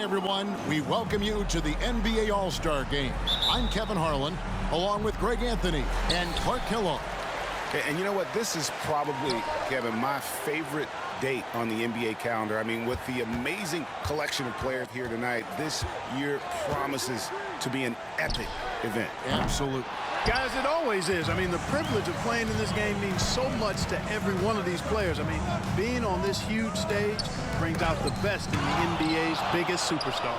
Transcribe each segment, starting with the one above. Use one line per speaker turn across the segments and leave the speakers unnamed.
everyone. We welcome you to the NBA All-Star Game. I'm Kevin Harlan, along with Greg Anthony and Clark Kellogg.
And you know what? This is probably, Kevin, my favorite date on the NBA calendar. I mean, with the amazing collection of players here tonight, this year promises to be an epic event.
Absolutely.
Guys, it always is. I mean, the privilege of playing in this game means so much to every one of these players. I mean, being on this huge stage brings out the best in the NBA's biggest superstars.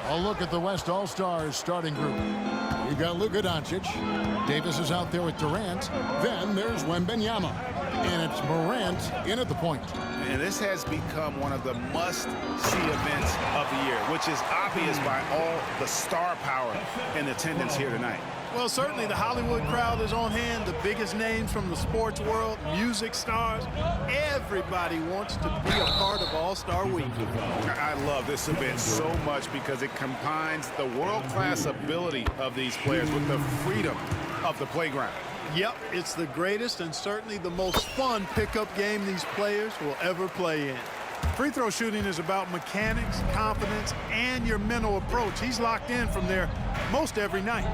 A look at the West All-Stars starting group. You've got Luka Doncic. Davis is out there with Durant. Then there's Wembanyama. And it's Morant in at the point.
And this has become one of the must-see events of the year, which is obvious by all the star power in attendance here tonight.
Well, certainly the Hollywood crowd is on hand, the biggest names from the sports world, music stars. Everybody wants to be a part of All-Star Week.
I love this event so much because it combines the world-class ability of these players with the freedom of the playground.
Yep, it's the greatest and certainly the most fun pickup game these players will ever play in. Free throw shooting is about mechanics, confidence, and your mental approach. He's locked in from there most every night.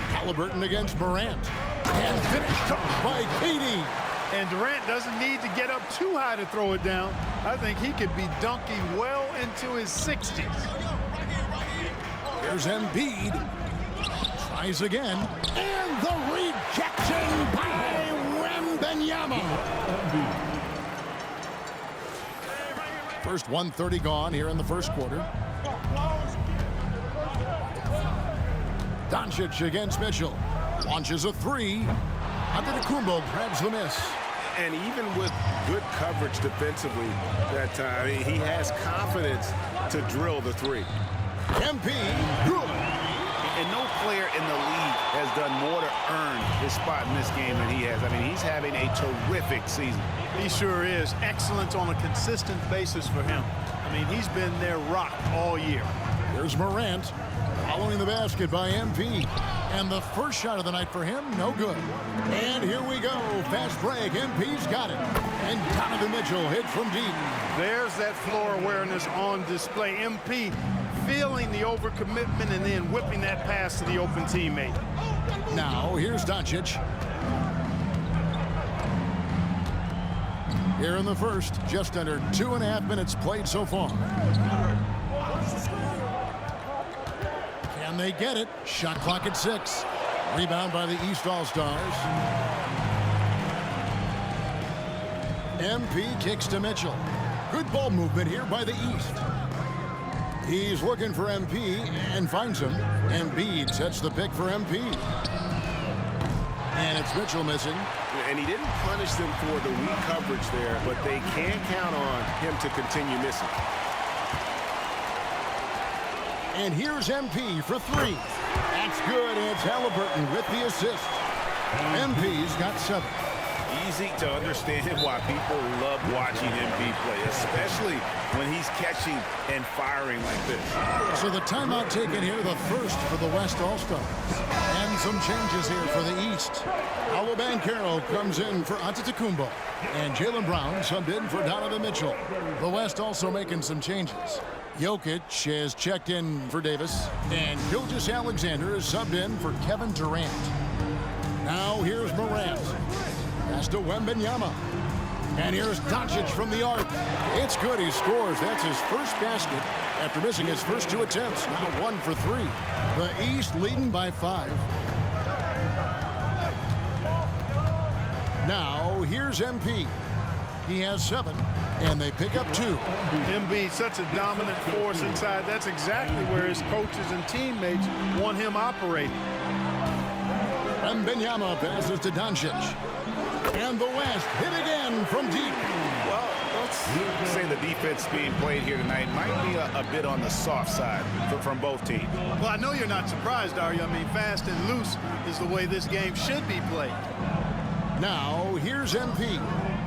Halliburton against Morant. And finished off by KD.
And Durant doesn't need to get up too high to throw it down. I think he could be dunking well into his 60s.
Here's Embiid. Tries again. And the rejection by Wembanyama. First 1:30 gone here in the first quarter. Doncic against Mitchell. Launches a three. Antetokounmpo grabs the miss.
And even with good coverage defensively that time, he has confidence to drill the three.
MP, good.
And no player in the league has done more to earn his spot in this game than he has. I mean, he's having a terrific season.
He sure is. Excellence on a consistent basis for him. I mean, he's been their rock all year.
Here's Morant following the basket by MP. And the first shot of the night for him, no good. And here we go. Fast break. MP's got it. And Donovan Mitchell hit from deep.
There's that floor awareness on display. MP feeling the overcommitment and then whipping that pass to the open teammate.
Now, here's Doncic. Here in the first, just under 2.5 minutes played so far. Can they get it? Shot clock at 6. Rebound by the East All-Stars. MP kicks to Mitchell. Good ball movement here by the East. He's looking for MP and finds him. Embiid sets the pick for MP. And it's Mitchell missing.
And he didn't punish them for the weak coverage there, but they can count on him to continue missing.
And here's MP for three. That's good. It's Halliburton with the assist. MP's got 7.
Easy to understand why people love watching MP play, especially when he's catching and firing like this.
So the timeout taken here, the first for the West All-Stars. And some changes here for the East. Paolo Banchero comes in for Antetokounmpo. And Jaylen Brown subbed in for Donovan Mitchell. The West also making some changes. Jokic has checked in for Davis. And Gilgeous-Alexander is subbed in for Kevin Durant. Now here's Morant. Pass to Wembanyama. And here's Doncic from the arc. It's good. He scores. That's his first basket after missing his first 2 attempts. Now 1 for 3. The East leading by 5. Now here's MP. He has 7. And they pick up 2.
Embiid, such a dominant force inside. That's exactly where his coaches and teammates want him operating.
Wembanyama passes to Doncic. And the West hit again from deep.
Well, let's say the defense being played here tonight might be a bit on the soft side from both teams.
Well, I know you're not surprised, are you? I mean, fast and loose is the way this game should be played.
Now, here's MP.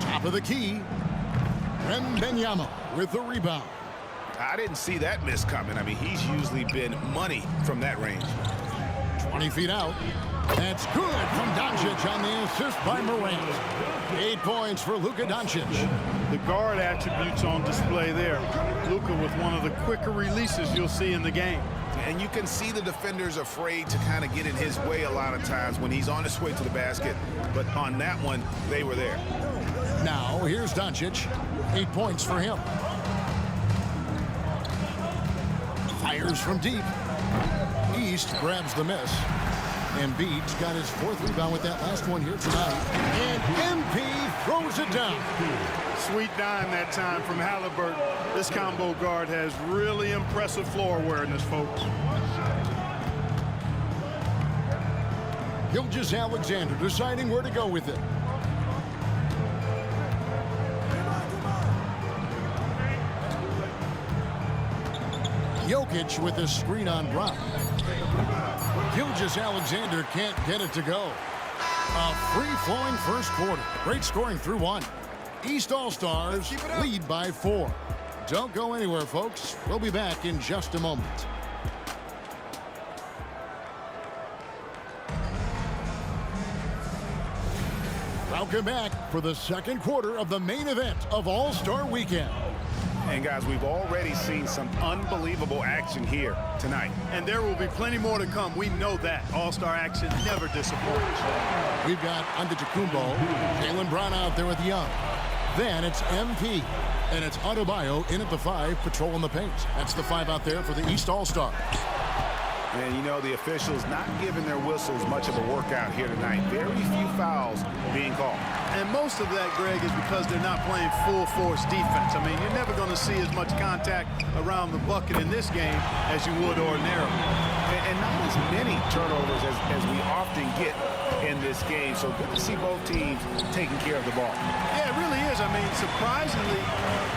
Top of the key. Wembanyama with the rebound.
I didn't see that miss coming. I mean, he's usually been money from that range.
20 feet out. That's good from Doncic on the assist by Morant. 8 points for Luka Doncic.
The guard attributes on display there. Luka with one of the quicker releases you'll see in the game.
And you can see the defenders afraid to kind of get in his way a lot of times when he's on his way to the basket. But on that one, they were there.
Now, here's Doncic. 8 points for him. Fires from deep. East grabs the miss. Embiid's got his 4th rebound with that last one here tonight. And MP throws it down.
Sweet dime that time from Halliburton. This combo guard has really impressive floor awareness, folks.
Gilgeous-Alexander deciding where to go with it. Jokic with a screen on Brown. Gilgeous-Alexander can't get it to go. A free-flowing first quarter. Great scoring through 1. East All-Stars lead by 4. Don't go anywhere, folks. We'll be back in just a moment. Welcome back for the second quarter of the main event of All-Star Weekend.
And guys, we've already seen some unbelievable action here tonight.
And there will be plenty more to come. We know that. All-Star action never disappoints.
We've got Antetokounmpo, Jaylen Brown out there with Young. Then it's MP. And it's Adebayo in at the 5, patrolling the paint. That's the 5 out there for the East All-Stars.
And, you know, the officials not giving their whistles much of a workout here tonight. Very few fouls being called.
And most of that, Greg, is because they're not playing full-force defense. I mean, you're never going to see as much contact around the bucket in this game as you would ordinarily.
And not as many turnovers as we often get in this game. So good to see both teams taking care of the ball.
Yeah, it really is. I mean, surprisingly,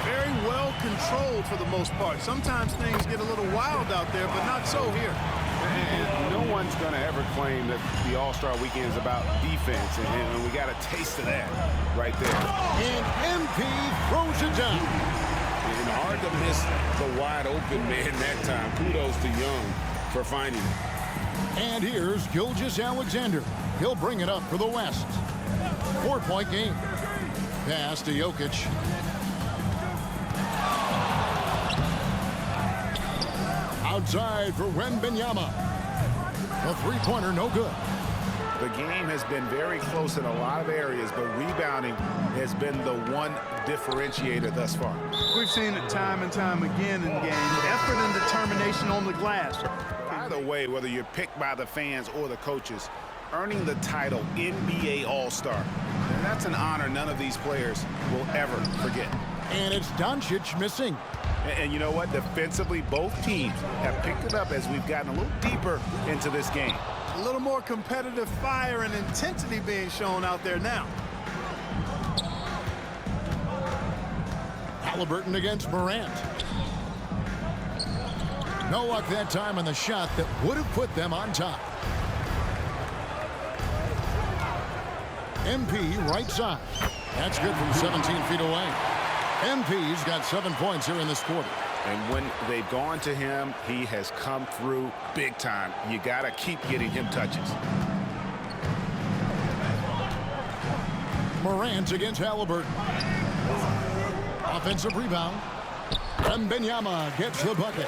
very well controlled for the most part. Sometimes things get a little wild out there, but not so here.
And no one's going to ever claim that the All-Star Weekend is about defense, and we got a taste of that right there.
And MP throws it down.
And hard to miss the wide-open man that time. Kudos to Young for finding it.
And here's Gilgeous-Alexander. He'll bring it up for the West. 4-point game. Pass to Jokic. Outside for Wembanyama. The 3-pointer, no good.
The game has been very close in a lot of areas, but rebounding has been the one differentiator thus far.
We've seen it time and time again in games. Effort and determination on the glass.
Either way, whether you're picked by the fans or the coaches, earning the title NBA All-Star, and that's an honor none of these players will ever forget.
And it's Doncic missing.
And you know what? Defensively, both teams have picked it up as we've gotten a little deeper into this game.
A little more competitive fire and intensity being shown out there now.
Halliburton against Morant. No luck that time on the shot that would have put them on top. MP right side. That's good from 17 feet away. MP's got 7 points here in this quarter.
And when they've gone to him, he has come through big time. You got to keep getting him touches.
Morant against Halliburton. Offensive rebound. Wembanyama gets the bucket.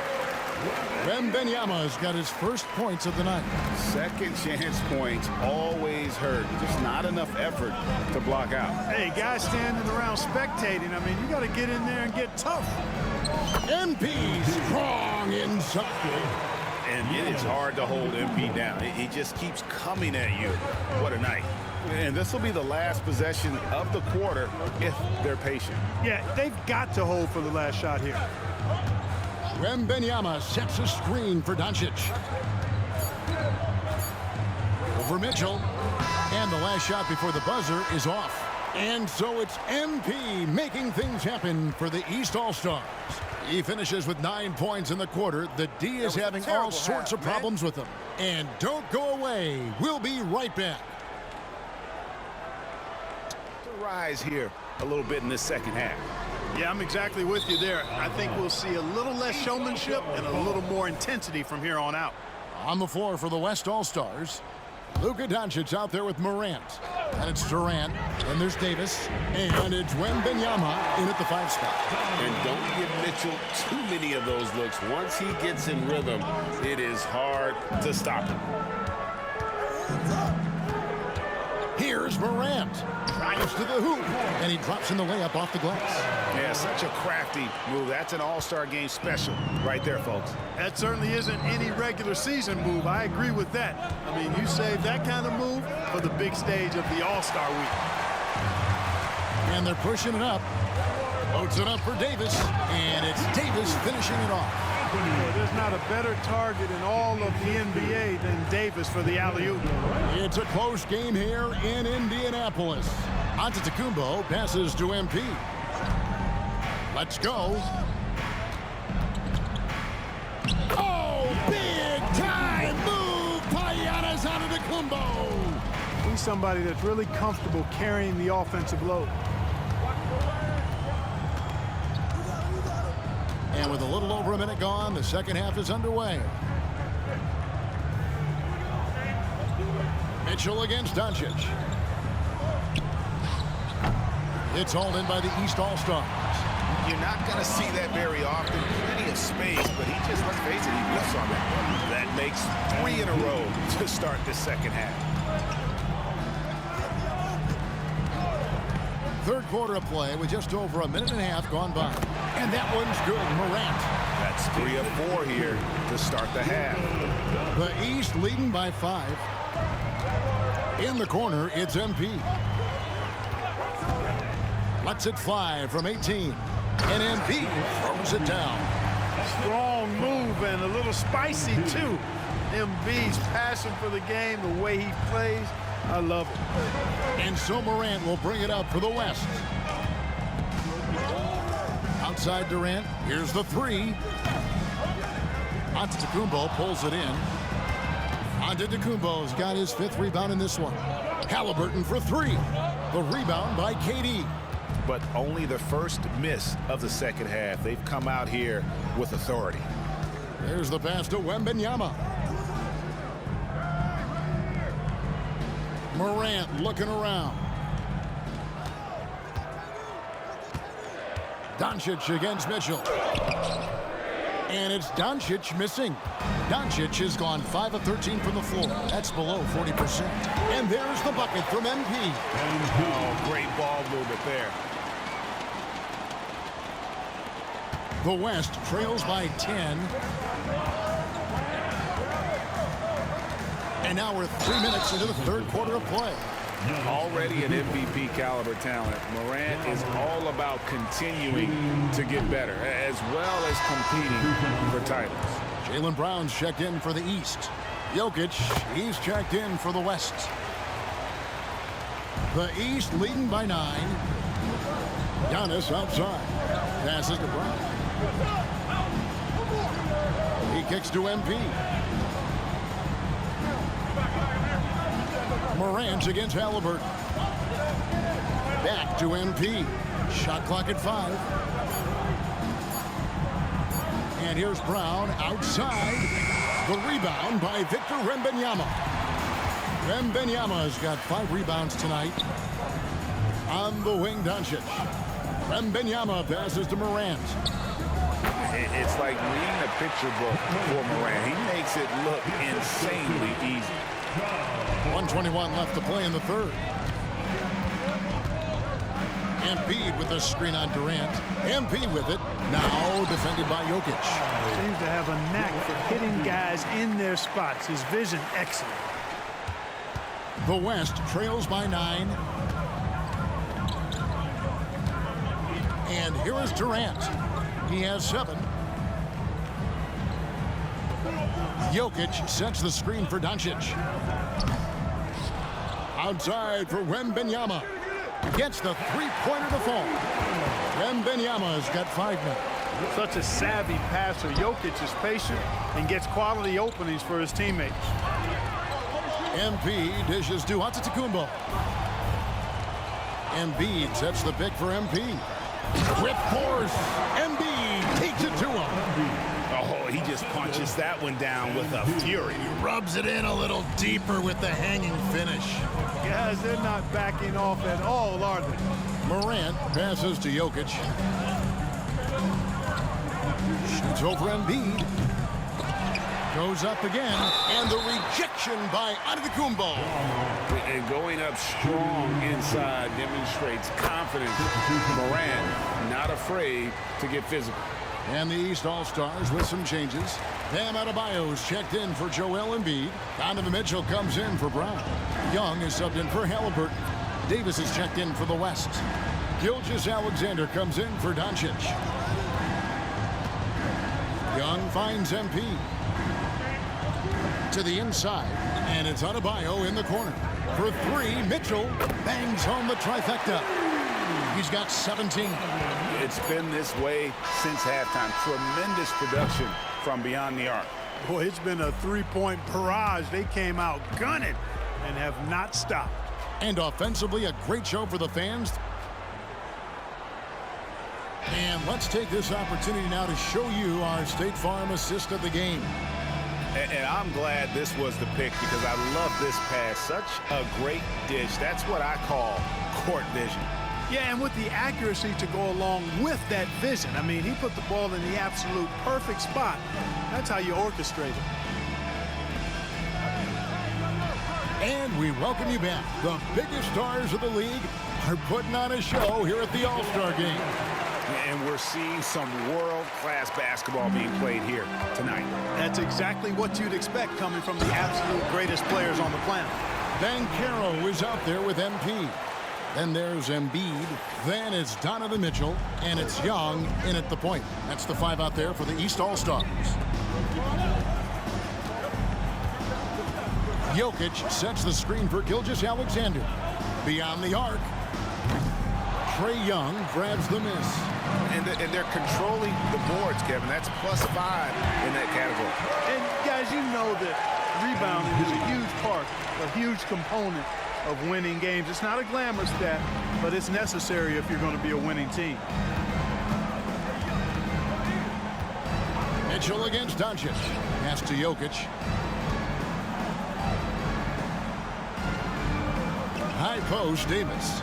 Wembanyama's got his first points of the night.
Second chance points always hurt. Just not enough effort to block out.
Hey, guys standing around spectating, I mean, you got to get in there and get tough.
MP strong inside.
And it is hard to hold MP down. He just keeps coming at you. What a night. And this will be the last possession of the quarter if they're patient.
Yeah, they've got to hold for the last shot here.
Wembanyama sets a screen for Doncic. Over Mitchell. And the last shot before the buzzer is off. And so it's MP making things happen for the East All-Stars. He finishes with 9 points in the quarter. The D is having all sorts of problems with him. And don't go away. We'll be right back.
To rise here a little bit in this second half.
Yeah, I'm exactly with you there. I think we'll see a little less showmanship and a little more intensity from here on out.
On the floor for the West All-Stars, Luka Doncic out there with Morant. And it's Durant. And there's Davis. And it's Wembanyama in at the 5 spot.
And don't give Mitchell too many of those looks. Once he gets in rhythm, it is hard to stop him.
Here's Morant. Drives to the hoop. And he drops in the layup off the glass.
Yeah, such a crafty move. That's an all-star game special right there, folks.
That certainly isn't any regular season move. I agree with that. I mean, you save that kind of move for the big stage of the All-Star week.
And they're pushing it up. Loads it up for Davis. And it's Davis finishing it off.
Well, there's not a better target in all of the NBA than Davis for the alley-oop.
It's a close game here in Indianapolis. Antetokounmpo passes to MP. Let's go. Oh, big time move by Giannis Antetokounmpo.
He's somebody that's really comfortable carrying the offensive load.
And with a little over a minute gone, the second half is underway. Mitchell against Doncic. It's hauled in by the East All-Stars.
You're not going to see that very often. Plenty of space, but he just, let's face it, he whiffs on that. That makes 3 in a row to start the second half.
Third quarter of play with just over a minute and a half gone by. And that one's good. Morant.
That's 3 of 4 here to start the half.
The East leading by 5. In the corner, it's MP. Lets it fly from 18. And MP throws it down.
Strong move and a little spicy, too. MB's passion for the game, the way he plays, I love it.
And so Morant will bring it up for the West. Outside Durant, here's the 3. Antetokounmpo pulls it in. Antetokounmpo's got his 5th rebound in this one. Halliburton for 3. The rebound by KD.
But only the first miss of the second half. They've come out here with authority.
There's the pass to Wembanyama. Morant looking around. Doncic against Mitchell. And it's Doncic missing. Doncic has gone 5 of 13 from the floor. That's below 40%. And there's the bucket from MP.
Oh, great ball movement there.
The West trails by 10. And now we're 3 minutes into the third quarter of play.
Already an MVP caliber talent, Morant is all about continuing to get better, as well as competing for titles.
Jaylen Brown's checked in for the East. Jokic, he's checked in for the West. The East leading by 9. Giannis outside. Passes to Brown. He kicks to MP. Morant against Halliburton. Back to MP. Shot clock at 5. And here's Brown outside. The rebound by Victor Wembanyama. Wembanyama's got 5 rebounds tonight. On the wing, Doncic. Wembanyama passes to Morant.
It's like reading a picture book for Morant. He makes it look insanely easy.
1:21 left to play in the third. Embiid with the screen on Durant. MP with it. Now defended by Jokic.
Seems to have a knack for hitting guys in their spots. His vision excellent.
The West trails by 9. And here is Durant. He has 7. Jokic sets the screen for Doncic. Outside for Wembanyama. Gets the three-pointer to fall. Wembanyama's got 5 men.
Such a savvy passer. Jokic is patient and gets quality openings for his teammates.
MP dishes to Antetokounmpo. Embiid sets the pick for MP. With force, Embiid takes it to him.
Oh, he just punched punches that one down with a fury.
He rubs it in a little deeper with the hanging finish.
Guys, they're not backing off at all, are they?
Morant passes to Jokic. Shoots over Embiid. Goes up again, and the rejection by Antetokounmpo.
And going up strong inside demonstrates confidence. Morant not afraid to get physical.
And the East All-Stars with some changes. Bam Adebayo's checked in for Joel Embiid. Donovan Mitchell comes in for Brown. Young is subbed in for Halliburton. Davis is checked in for the West. Gilgeous-Alexander comes in for Doncic. Young finds MP. To the inside, and it's Adebayo in the corner. For three, Mitchell bangs home the trifecta. He's got 17.
It's been this way since halftime. Tremendous production from beyond the arc.
Boy, it's been a three-point barrage. They came out gunning and have not stopped.
And offensively, a great show for the fans. And let's take this opportunity now to show you our State Farm assist of the game.
And I'm glad this was the pick because I love this pass. Such a great dish. That's what I call court vision.
Yeah, and with the accuracy to go along with that vision. I mean, he put the ball in the absolute perfect spot. That's how you orchestrate it.
And we welcome you back. The biggest stars of the league are putting on a show here at the All-Star Game.
And we're seeing some world-class basketball being played here tonight.
That's exactly what you'd expect coming from the absolute greatest players on the planet.
Banchero is out there with MP. Then there's Embiid. Then it's Donovan Mitchell. And it's Young in at the point. That's the five out there for the East All-Stars. Jokic sets the screen for Gilgeous-Alexander. Beyond the arc. Trae Young grabs the miss.
And they're controlling the boards, Kevin. That's +5 in that category.
And, guys, you know that rebounding is a huge part, a huge component of winning games. It's not a glamour stat, but it's necessary if you're going to be a winning team.
Mitchell against Doncic. Pass to Jokic. High post, Davis.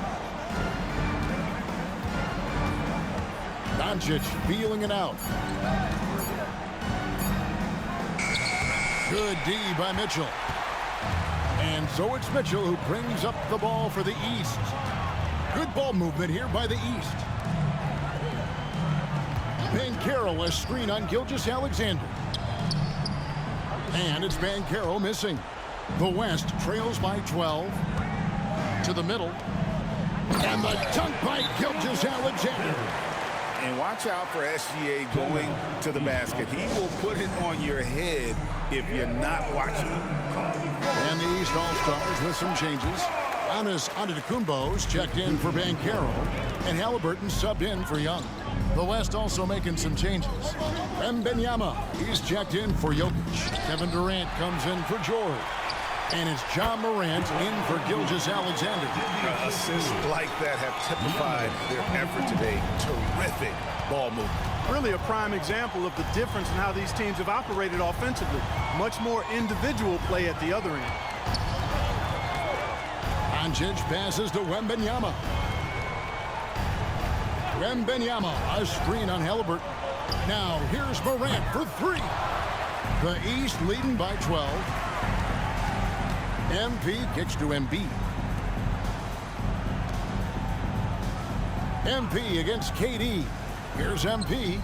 Doncic feeling it out. Good D by Mitchell. And so it's Mitchell who brings up the ball for the East. Good ball movement here by the East. Banchero a screen on Gilgeous-Alexander. And it's Banchero missing. The West trails by 12. To the middle. And the dunk by Gilgeous-Alexander.
And watch out for SGA going to the basket. He will put it on your head if you're not watching.
And the East All-Stars with some changes. Giannis Antetokounmpo's checked in for Banchero. And Halliburton subbed in for Young. The West also making some changes. Wembanyama, he's checked in for Jokic. Kevin Durant comes in for George. And it's John Morant in for Gilgeous-Alexander.
Assists like that have typified their effort today. Terrific ball movement.
Really a prime example of the difference in how these teams have operated offensively. Much more individual play at the other end.
Doncic passes to Wembanyama. Wembanyama, a screen on Halliburton. Now here's Morant for three. The East leading by 12. MP kicks to Embiid. MP against KD. Here's MP.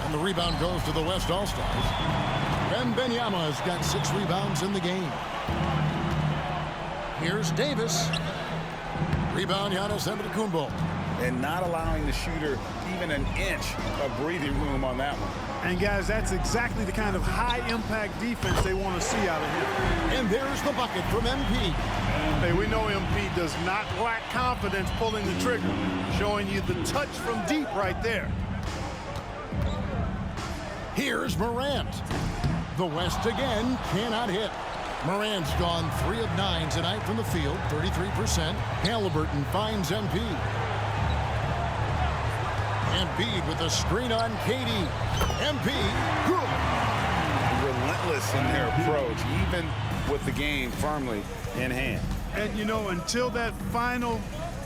And the rebound goes to the West All-Stars. Wembanyama has got 6 rebounds in the game. Here's Davis. Rebound, Giannis Antetokounmpo.
And not allowing the shooter even an inch of breathing room on that one.
And, guys, that's exactly the kind of high-impact defense they want to see out of him.
And there's the bucket from MP.
Hey, we know MP does not lack confidence pulling the trigger, showing you the touch from deep right there.
Here's Morant. The West again cannot hit. Morant's gone 3 of 9 tonight from the field, 33%. Halliburton finds MP. Embiid with a screen on KD. MP, good.
relentless in their approach, even with the game firmly in hand.
And, you know, until that final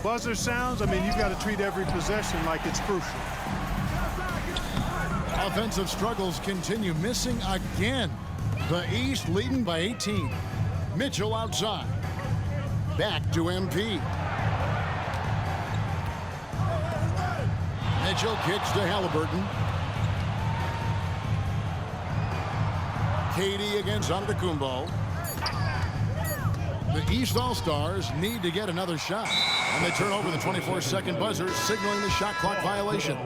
buzzer sounds, I mean, you've got to treat every possession like it's crucial.
Offensive struggles continue, missing again. The East leading by 18. Mitchell outside. Back to MP. Mitchell kicks to Halliburton. Katie against Antetokounmpo. The East All-Stars need to get another shot. And they turn over the 24-second buzzer, signaling the shot clock violation.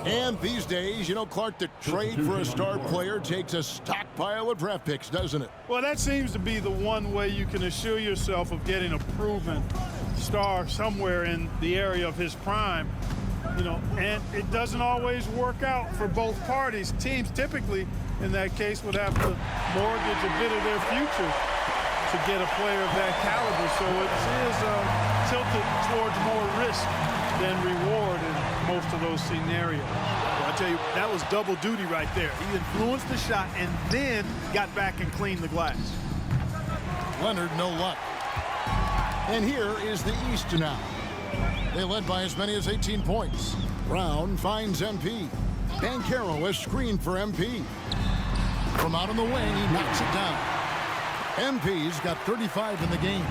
And these days, you know, Clark, the trade for a star player takes a stockpile of draft picks, doesn't it?
Well, that seems to be the one way you can assure yourself of getting a proven star somewhere in the area of his prime. You know, and it doesn't always work out for both parties. Teams typically, in that case, would have to mortgage a bit of their future to get a player of that caliber. So it is tilted towards more risk than reward in most of those scenarios. Well, I tell you, that was double duty right there. He influenced the shot and then got back and cleaned the glass.
Leonard, no luck. And here is the East now. They led by as many as 18 points. Brown finds MP. Banchero is screened for MP. From out on the wing, he knocks it down. MP's got 35 in the game.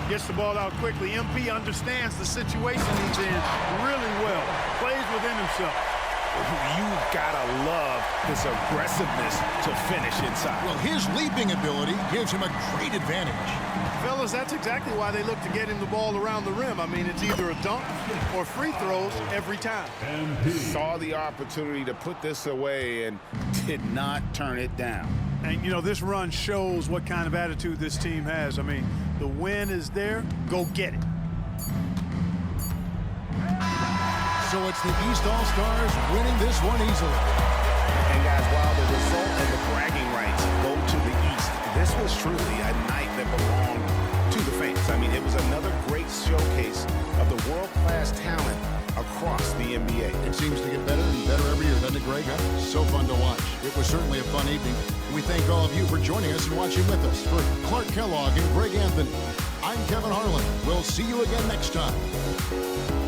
Gets the ball out quickly. MP understands the situation he's in really well. Plays within himself.
You've got to love this aggressiveness to finish inside.
Well, his leaping ability gives him a great advantage.
Fellas, that's exactly why they look to get him the ball around the rim. I mean, it's either a dunk or free throws every time.
Saw the opportunity to put this away and did not turn it down.
And, you know, this run shows what kind of attitude this team has. I mean, the win is there. Go get it.
So it's the East All-Stars winning this one easily.
And, guys, while the result and the bragging rights go to the East, this was truly a night that belonged to the fans. I mean, it was another great showcase of the world-class talent across the NBA.
It seems to get better and better every year, doesn't it, Greg? Huh? So fun to watch. It was certainly a fun evening. We thank all of you for joining us and watching with us. For Clark Kellogg and Greg Anthony, I'm Kevin Harlan. We'll see you again next time.